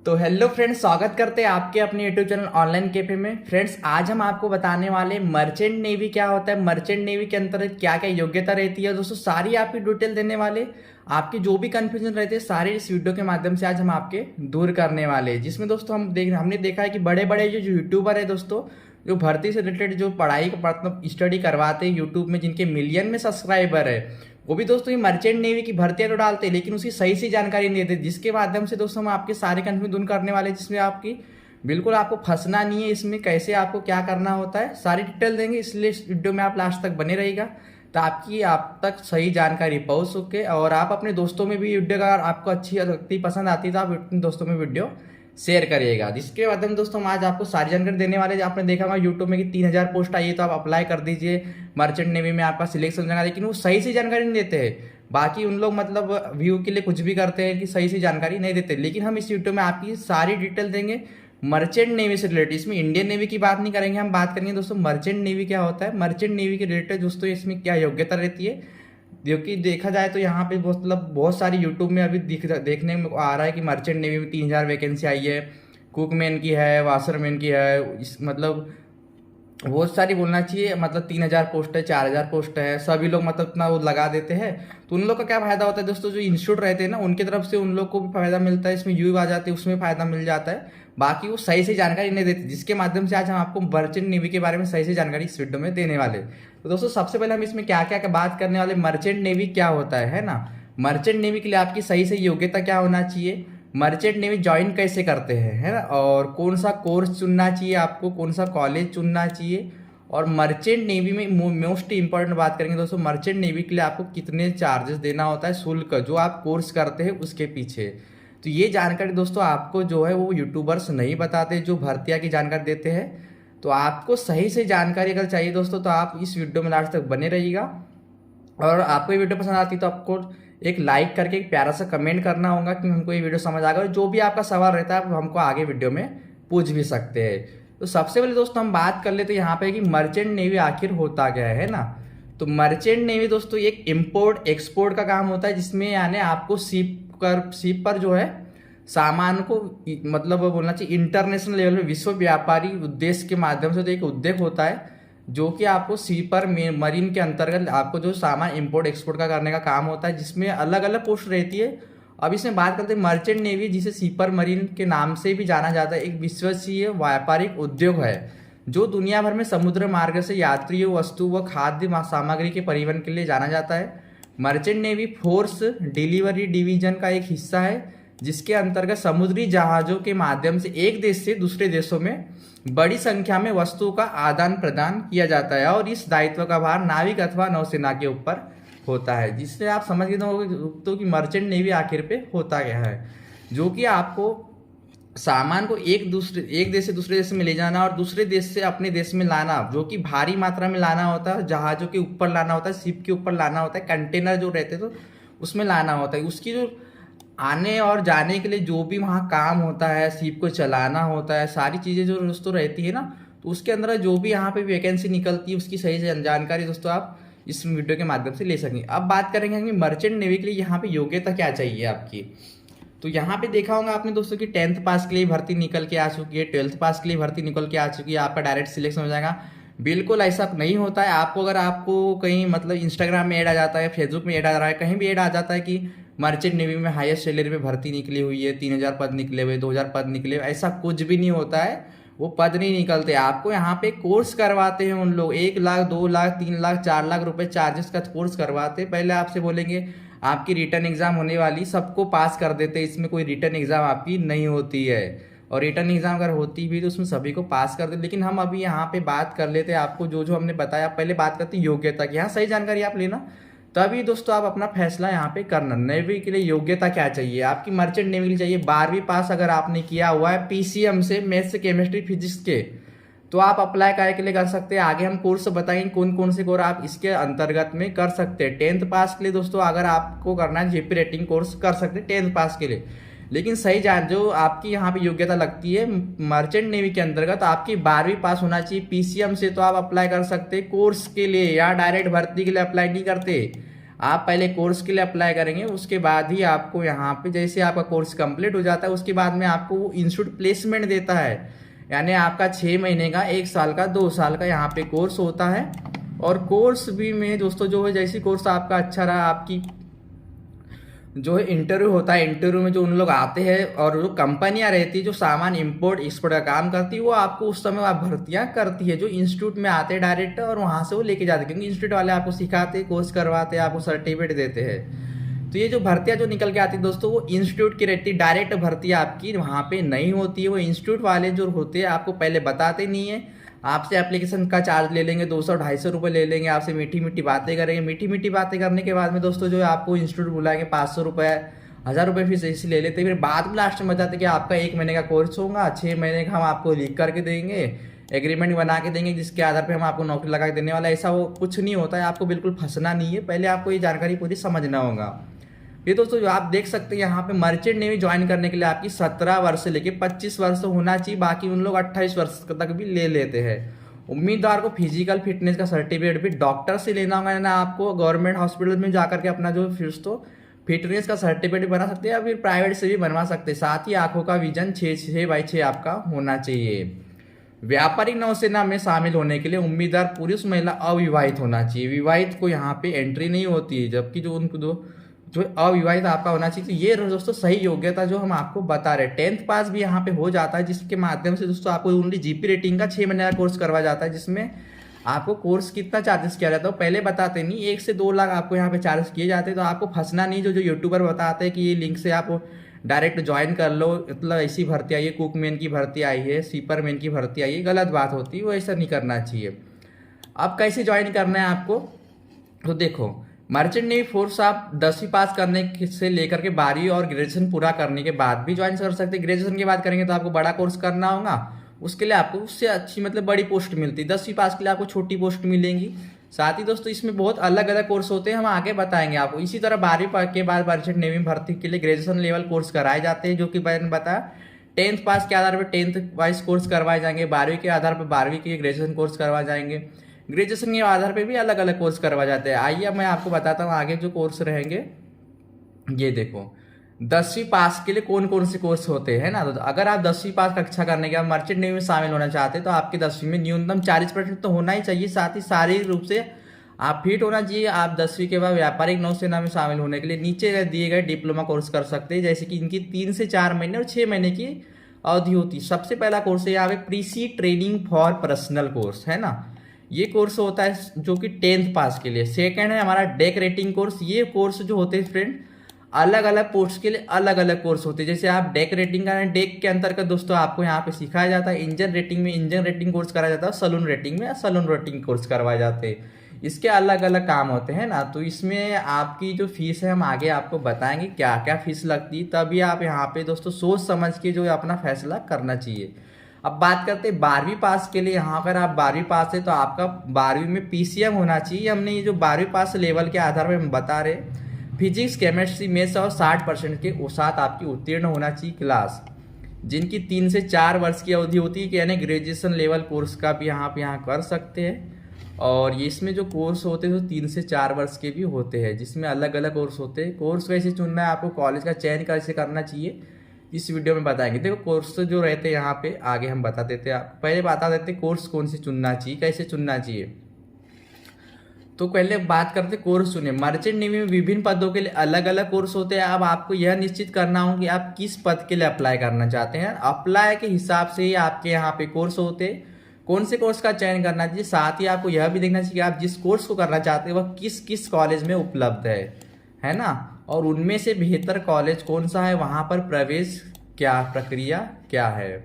तो hello friends, स्वागत करते हैं आपके अपने यूट्यूब चैनल ऑनलाइन कैफे में। फ्रेंड्स, आज हम आपको बताने वाले मर्चेंट नेवी क्या होता है, मर्चेंट नेवी के अंतर्गत क्या क्या योग्यता रहती है। दोस्तों, सारी आपकी डिटेल देने वाले, आपकी जो भी कंफ्यूजन रहते हैं सारे इस वीडियो के माध्यम से आज हम आपके दूर करने वाले हैं। जिसमें दोस्तों हमने देखा है कि बड़े बड़े जो यूट्यूबर है दोस्तों, जो भर्ती से रिलेटेड जो पढ़ाई का मतलब स्टडी करवाते हैं यूट्यूब में, जिनके मिलियन में सब्सक्राइबर है, वो भी दोस्तों ये मर्चेंट नेवी की भर्तियां तो डालते हैं लेकिन उसकी सही से जानकारी नहीं देते। जिसके माध्यम से दोस्तों हम आपके सारे कंफ्यूजन दूर करने वाले हैं, जिसमें आपकी बिल्कुल आपको फंसना नहीं है। इसमें कैसे आपको क्या करना होता है सारी डिटेल देंगे, इसलिए इस वीडियो में आप लास्ट तक बने रहिएगा ताकि आप तक सही जानकारी पहुंच सके। और आप अपने दोस्तों में भी वीडियो अगर आपको अच्छी लगती पसंद आती है तो आप अपने दोस्तों में वीडियो शेयर करिएगा। जिसके माध्यम दोस्तों हम आज आपको सारी जानकारी देने वाले। आपने देखा होगा यूट्यूब में कि 3000 पोस्ट आई है तो आप अप्लाई कर दीजिए मर्चेंट नेवी में, आपका सिलेक्शन हो जाएगा। लेकिन वो सही से जानकारी नहीं देते हैं। बाकी उन लोग मतलब व्यू के लिए कुछ भी करते हैं कि सही से जानकारी नहीं देते। लेकिन हम इस वीडियो में आपकी सारी डिटेल देंगे मर्चेंट नेवी से रिलेटेड। इसमें इंडियन नेवी की बात नहीं करेंगे, हम बात करेंगे दोस्तों मर्चेंट नेवी क्या होता है, मर्चेंट नेवी के रिलेटेड दोस्तों इसमें क्या योग्यता रहती है। क्योंकि देखा जाए तो यहाँ पे मतलब बहुत सारी यूट्यूब में अभी देखने में आ रहा है कि मर्चेंट नेवी में 3000 वैकेंसी आई है, कुकमैन की है, वाशरमैन की है, इस मतलब बहुत सारी बोलना चाहिए। मतलब 3000 पोस्ट है, 4000 पोस्ट है, सभी लोग मतलब इतना वो लगा देते हैं। तो उन लोग का क्या फायदा होता है दोस्तों, जो इंस्टीट्यूट रहते हैं ना उनकी तरफ से उन लोग को भी फायदा मिलता है, इसमें व्यू आ जाते हैं, उसमें फायदा मिल जाता है। बाकी वो सही से जानकारी नहीं देते, जिसके माध्यम से आज हम आपको मर्चेंट नेवी के बारे में सही से जानकारी इस वीडियो में देने वाले। तो दोस्तों सबसे पहले हम इसमें क्या क्या बात करने वाले, मर्चेंट नेवी क्या होता है ना। मर्चेंट नेवी के लिए आपकी सही से योग्यता क्या होना चाहिए, मर्चेंट नेवी ज्वाइन कैसे करते हैं, है ना, और कौन सा कोर्स चुनना चाहिए आपको, कौन सा कॉलेज चुनना चाहिए। और मर्चेंट नेवी में मोस्ट इंपॉर्टेंट बात करेंगे दोस्तों, मर्चेंट नेवी के लिए आपको कितने चार्जेस देना होता है, शुल्क जो आप कोर्स करते हैं उसके पीछे। तो ये जानकारी दोस्तों आपको जो है वो यूट्यूबर्स नहीं बताते जो भर्तियां की जानकारी देते हैं। तो आपको सही से जानकारी अगर चाहिए दोस्तों तो आप इस वीडियो में लास्ट तक बने रहिएगा। और आपको ये वीडियो पसंद आती है तो आपको एक लाइक करके एक प्यारा सा कमेंट करना होगा कि हमको ये वीडियो समझ आ गया। और जो भी आपका सवाल रहता है आप हमको आगे वीडियो में पूछ भी सकते हैं। तो सबसे पहले दोस्तों हम बात कर लेते हैं यहाँ पे कि मर्चेंट नेवी आखिर होता क्या है ना। तो मर्चेंट नेवी दोस्तों एक इम्पोर्ट एक्सपोर्ट का काम होता है, जिसमें यानी आपको शिप पर जो है सामान को मतलब बोलना चाहिए इंटरनेशनल लेवल में विश्व व्यापारी उद्देश्य के माध्यम से तो एक उद्योग होता है जो कि आपको सी पर मरीन के अंतर्गत आपको जो सामान इंपोर्ट एक्सपोर्ट का करने का काम होता है, जिसमें अलग अलग पोस्ट रहती है। अब इसमें बात करते हैं मर्चेंट नेवी, जिसे सीपर मरीन के नाम से भी जाना जाता है, एक विश्वसनीय व्यापारिक उद्योग है जो दुनिया भर में समुद्र मार्ग से यात्रियों, वस्तु व खाद्य सामग्री के परिवहन के लिए जाना जाता है। Merchant navy force delivery division का एक हिस्सा है, जिसके अंतर्गत समुद्री जहाजों के माध्यम से एक देश से दूसरे देशों में बड़ी संख्या में वस्तुओं का आदान प्रदान किया जाता है। और इस दायित्व का भार नाविक अथवा नौसेना के ऊपर होता है। जिससे आप समझ गए तो कि मर्चेंट नेवी आखिर पे होता क्या है, जो कि आपको सामान को एक देश से दूसरे देश में ले जाना और दूसरे देश से अपने देश में लाना, जो कि भारी मात्रा में लाना होता है, जहाजों के ऊपर लाना होता है, शिप के ऊपर लाना होता है, कंटेनर जो रहते तो उसमें लाना होता है। उसकी जो आने और जाने के लिए जो भी वहाँ काम होता है, शिप को चलाना होता है, सारी चीज़ें जो दोस्तों रहती है ना, तो उसके अंदर जो भी यहाँ पे वैकेंसी निकलती है उसकी सही से जानकारी दोस्तों आप इस वीडियो के माध्यम से ले सकेंगे। अब बात करेंगे कि मर्चेंट नेवी के लिए यहाँ पे योग्यता क्या चाहिए आपकी। तो यहाँ पे देखा होगा आपने दोस्तों कि 10th पास के लिए भर्ती निकल के आ चुकी है, 12th पास के लिए भर्ती निकल के आ चुकी है, आपका डायरेक्ट सिलेक्शन हो जाएगा। बिल्कुल ऐसा नहीं होता है। आपको अगर आपको कहीं मतलब इंस्टाग्राम में ऐड आ जाता है, फेसबुक में ऐड आ रहा है, कहीं भी ऐड आ जाता है कि मर्चेंट नेवी में हाईएस्ट सैलरी पे भर्ती निकली हुई है, 3000 पद निकले हुए, 2000 पद निकले हुए, ऐसा कुछ भी नहीं होता है। वो पद नहीं निकलते। आपको यहाँ पे कोर्स करवाते हैं उन लोग, 1 लाख 2 लाख 3 लाख 4 लाख रुपए चार्जेस का कोर्स करवाते हैं। पहले आपसे बोलेंगे आपकी रिटर्न एग्जाम होने वाली, सबको पास कर देते हैं, इसमें कोई रिटर्न एग्जाम आपकी नहीं होती है। और रिटर्न एग्जाम अगर होती भी तो उसमें सभी को पास कर देते। लेकिन हम अभी यहाँ पे बात कर लेते हैं आपको जो जो हमने बताया। पहले बात करते हैं योग्यता की, यहाँ सही जानकारी आप लेना, तभी दोस्तों आप अपना फैसला यहाँ पे करना। नेवी के लिए योग्यता क्या चाहिए आपकी, मर्चेंट नेवी के लिए चाहिए 12वीं पास अगर आपने किया हुआ है पीसीएम से, मैथ्स से, केमिस्ट्री फिजिक्स के, तो आप अप्लाई काय के लिए कर सकते हैं। आगे हम कोर्स बताएंगे कौन कौन से कोर्स आप इसके अंतर्गत में कर सकते हैं। 10th पास के लिए दोस्तों अगर आपको करना है जेपी रेटिंग कोर्स कर सकते हैं 10th पास के लिए। लेकिन सही जान जो आपकी यहाँ पे योग्यता लगती है मर्चेंट नेवी के अंतर्गत आपकी 12वीं पास होना चाहिए पीसीएम से, तो आप अप्लाई कर सकते हैं कोर्स के लिए, या डायरेक्ट भर्ती के लिए अप्लाई नहीं करते। आप पहले कोर्स के लिए अप्लाई करेंगे, उसके बाद ही आपको यहाँ पे जैसे आपका कोर्स कंप्लीट हो जाता है उसके बाद में आपको वो इंस्टीट्यूट प्लेसमेंट देता है। यानी आपका 6 महीने का, 1 साल का, 2 साल का यहाँ पे कोर्स होता है। और कोर्स भी में दोस्तों जो है, जैसे कोर्स आपका अच्छा रहा, आपकी जो है इंटरव्यू होता है, इंटरव्यू में जो उन लोग आते हैं और जो कंपनियां रहती है जो सामान इंपोर्ट एक्सपोर्ट का काम करती है, वो आपको उस समय आप भर्तियां करती है, जो इंस्टीट्यूट में आते हैं डायरेक्ट और वहां से वो लेके जाते हैं, क्योंकि इंस्टीट्यूट वाले आपको सिखाते, कोर्स करवाते हैं, आपको सर्टिफिकेट देते हैं। तो ये जो भर्तियां जो निकल के आती है दोस्तों, वो इंस्टीट्यूट की रहती है, डायरेक्ट भर्ती आपकी वहाँ पे नहीं होती है। वो इंस्टीट्यूट वाले जो होते हैं आपको पहले बताते नहीं है, आपसे एप्लीकेशन का चार्ज ले लेंगे, 200-250 रुपये ले लेंगे, आपसे मीठी मीठी बातें करेंगे। मीठी मीठी बातें करने के बाद में दोस्तों जो है आपको इंस्टीट्यूट बुलाएंगे, 500 रुपये, 1000 रुपये फीस ऐसी ले लेते हैं। फिर बाद में लास्ट में बताते कि आपका 1 महीने का कोर्स होगा, 6 महीने का हम आपको लिख करके देंगे, एग्रीमेंट बना के देंगे, जिसके आधार पर हम आपको नौकरी लगा के देने वाला। ऐसा वो कुछ नहीं होता है, आपको बिल्कुल फंसना नहीं है, पहले आपको ये जानकारी पूरी समझना होगा। ये दोस्तों जो आप देख सकते हैं यहाँ पे मर्चेंट नेवी ज्वाइन करने के लिए आपकी 17 वर्ष से लेके 25 वर्ष होना चाहिए, बाकी उन लोग 28 वर्ष तक भी ले लेते हैं। उम्मीदवार को फिजिकल फिटनेस का सर्टिफिकेट भी डॉक्टर से लेना होगा ना, आपको गवर्नमेंट हॉस्पिटल में जाकर के अपना जो फिर तो फिटनेस का सर्टिफिकेट भी बना सकते हैं या फिर प्राइवेट से भी बनवा सकते हैं। साथ ही आंखों का विजन 6/6 आपका होना चाहिए। व्यापारिक नौसेना में शामिल होने के लिए उम्मीदवार पुरुष महिला अविवाहित होना चाहिए, विवाहित को यहाँ पे एंट्री नहीं होती है, जबकि जो उनको जो अविवाहित आपका होना चाहिए। तो ये दोस्तों सही योग्यता जो हम आपको बता रहे हैं। 10th पास भी यहाँ पे हो जाता है, जिसके माध्यम से दोस्तों आपको ओनली जीपी रेटिंग का 6 महीने का कोर्स करवा जाता है, जिसमें आपको कोर्स कितना चार्जेस किया जाता है पहले बताते नहीं, 1 से 2 लाख आपको यहाँ पे चार्जेस किए जाते हैं। तो आपको फंसना नहीं, जो यूट्यूबर बताते हैं कि ये लिंक से आप डायरेक्ट ज्वाइन कर लो, मतलब ऐसी भर्ती आई है, कुकमैन की भर्ती आई है, सीपरमैन की भर्ती आई है, गलत बात होती है, वो ऐसा नहीं करना चाहिए। अब कैसे ज्वाइन करना है आपको, तो देखो मर्चेंट नेवी फोर्स आप 10वीं पास करने से लेकर के 12वीं और ग्रेजुएशन पूरा करने के बाद भी ज्वाइन कर सकते हैं। ग्रेजुएशन की बात करेंगे तो आपको बड़ा कोर्स करना होगा, उसके लिए आपको उससे अच्छी मतलब बड़ी पोस्ट मिलती है। 10वीं पास के लिए आपको छोटी पोस्ट मिलेंगी। साथ ही दोस्तों इसमें बहुत अलग अलग कोर्स होते हैं, हम आगे बताएंगे आपको। इसी तरह 12वीं के बाद मर्चेंट नेवी भर्ती के लिए ग्रेजुएशन लेवल कोर्स कराए जाते हैं, जो कि मैंने बताया 10th पास के आधार पर 10th वाइज कोर्स करवाए जाएंगे, 12वीं के आधार पर 12वीं के ग्रेजुएशन कोर्स करवाए जाएंगे, ग्रेजुएशन के आधार पे भी अलग अलग कोर्स करवा जाते हैं। आइए अब मैं आपको बताता हूँ आगे जो कोर्स रहेंगे। ये देखो 10वीं पास के लिए कौन कौन से कोर्स होते हैं ना। तो अगर आप 10वीं पास कक्षा करने के बाद मर्चेंट नेवी में शामिल होना चाहते हैं तो आपके 10वीं में न्यूनतम 40% तो होना ही चाहिए। साथ ही शारीरिक रूप से आप फिट होना चाहिए। आप 10वीं के बाद व्यापारिक नौसेना में शामिल होने के लिए नीचे दिए गए डिप्लोमा कोर्स कर सकते हैं, जैसे कि इनकी 3 से 4 महीने और 6 महीने की अवधि होती है। सबसे पहला कोर्स है यहाँ पे प्रीसी ट्रेनिंग फॉर पर्सनल कोर्स, है ना। ये कोर्स होता है जो कि 10th पास के लिए। सेकंड है हमारा डेक रेटिंग कोर्स। ये कोर्स जो होते हैं फ्रेंड अलग अलग पोस्ट के लिए अलग अलग कोर्स होते हैं। जैसे आप डेक रेटिंग का डेक के अंतर्गत दोस्तों आपको यहाँ पे सिखाया जाता है। इंजन रेटिंग में इंजन रेटिंग कोर्स कराया जाता है, सलून रेटिंग में सलून रेटिंग कोर्स करवाए जाते हैं। इसके अलग अलग काम होते हैं ना। तो इसमें आपकी जो फीस है हम आगे आपको बताएंगे क्या क्या फीस लगती है, तभी आप यहाँ पे दोस्तों सोच समझ के जो अपना फैसला करना चाहिए। अब बात करते हैं 12वीं पास के लिए। यहाँ पर आप 12वीं पास है तो आपका 12वीं में पीसीएम होना चाहिए। हमने ये जो 12वीं पास लेवल के आधार पर हम बता रहे, फिजिक्स केमिस्ट्री मैथ्स और 60% के साथ आपकी उत्तीर्ण होना चाहिए क्लास, जिनकी 3 से 4 वर्ष की अवधि होती है, कि यानी ग्रेजुएशन लेवल कोर्स का भी यहाँ कर सकते हैं। और ये इसमें जो कोर्स होते हैं तो 3 से 4 वर्ष के भी होते हैं, जिसमें अलग अलग कोर्स होते हैं। कोर्स कैसे चुनना है, आपको कॉलेज का चयन कैसे करना चाहिए, इस वीडियो में बताएंगे। देखो कोर्स जो रहते हैं यहाँ पे आगे हम बता देते हैं। आप पहले बता देते कोर्स कौन से चुनना चाहिए, कैसे चुनना चाहिए। तो पहले बात करते कोर्स चुने। मर्चेंट नेवी में विभिन्न पदों के लिए अलग अलग कोर्स होते हैं। अब आपको यह निश्चित करना हो कि आप किस पद के लिए अप्लाई करना चाहते हैं। अप्लाई के हिसाब से ही आपके यहाँ पे कोर्स होते हैं, कौन से कोर्स का चयन करना चाहिए। साथ ही आपको यह भी देखना चाहिए कि आप जिस कोर्स को करना चाहते हैं वह किस किस कॉलेज में उपलब्ध है ना, और उनमें से बेहतर कॉलेज कौन सा है, वहाँ पर प्रवेश क्या प्रक्रिया क्या है।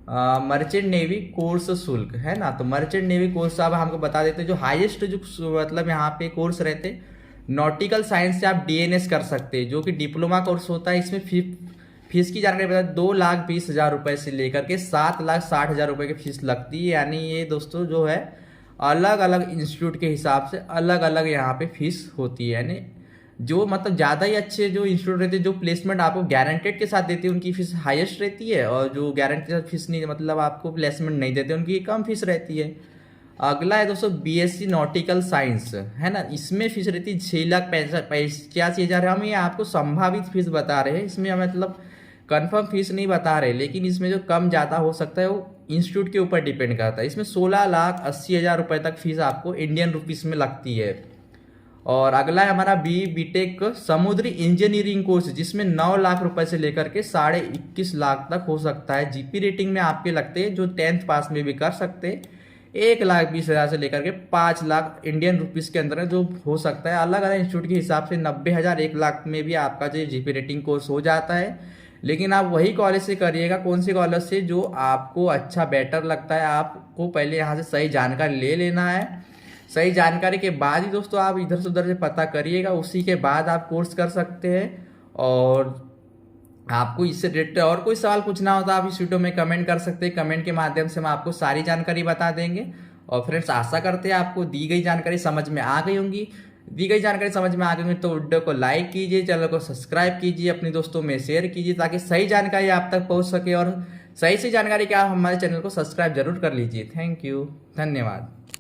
मर्चेंट नेवी कोर्स शुल्क, है ना। तो मर्चेंट नेवी कोर्स अब हमको बता देते हैं जो हाईएस्ट जो मतलब यहाँ पे कोर्स रहते हैं। नॉटिकल साइंस से आप डीएनएस कर सकते हैं, जो कि डिप्लोमा कोर्स होता है। इसमें फीस की जानकारी बता, 2,20,000 रुपये से लेकर के 7,60,000 रुपये की फीस लगती है। यानी ये दोस्तों जो है अलग अलग इंस्टीट्यूट के हिसाब से अलग अलग यहाँ पे फीस होती है। यानी जो मतलब ज़्यादा ही अच्छे जो इंस्टीट्यूट रहते हैं, जो प्लेसमेंट आपको गारंटेड के साथ देते हैं, उनकी फीस हाईएस्ट रहती है। और जो गारंटी के साथ फीस नहीं मतलब आपको प्लेसमेंट नहीं देते, उनकी कम फीस रहती है। अगला है दोस्तों बीएससी नॉटिकल साइंस, है ना, इसमें फीस रहती है 6,85,000। हम ये आपको संभावित फीस बता रहे हैं, इसमें मतलब कंफर्म फीस नहीं बता रहे, लेकिन इसमें जो कम ज़्यादा हो सकता है वो इंस्टीट्यूट के ऊपर डिपेंड करता है। इसमें 16,80,000 रुपये तक फीस आपको इंडियन रुपीस में लगती है। और अगला है हमारा बीटेक समुद्री इंजीनियरिंग कोर्स, जिसमें 9 लाख रुपए से लेकर के 21.5 लाख तक हो सकता है। जीपी रेटिंग में आपके लगते हैं जो 10th पास में भी कर सकते हैं, 1,20,000 से लेकर के 5 लाख इंडियन रुपीस के अंदर जो हो सकता है। अलग अलग इंस्टीट्यूट के हिसाब से 90,000 1 लाख में भी आपका जो जीपी रेटिंग कोर्स हो जाता है। लेकिन आप वही कॉलेज से करिएगा, कौन से कॉलेज से जो आपको अच्छा बेटर लगता है। आपको पहले यहाँ से सही जानकारी ले लेना है, सही जानकारी के बाद ही दोस्तों आप इधर से उधर से पता करिएगा, उसी के बाद आप कोर्स कर सकते हैं। और आपको इससे रिलेटेड और कोई सवाल पूछना हो तो आप इस वीडियो में कमेंट कर सकते हैं, कमेंट के माध्यम से हम आपको सारी जानकारी बता देंगे। और फ्रेंड्स आशा करते हैं आपको दी गई जानकारी समझ में आ गई होंगी। दी गई जानकारी समझ में आ गई होंगी तो वीडियो को लाइक कीजिए, चैनल को सब्सक्राइब कीजिए, अपने दोस्तों में शेयर कीजिए ताकि सही जानकारी आप तक पहुंच सके। और सही जानकारी के आप हमारे चैनल को सब्सक्राइब जरूर कर लीजिए। थैंक यू, धन्यवाद।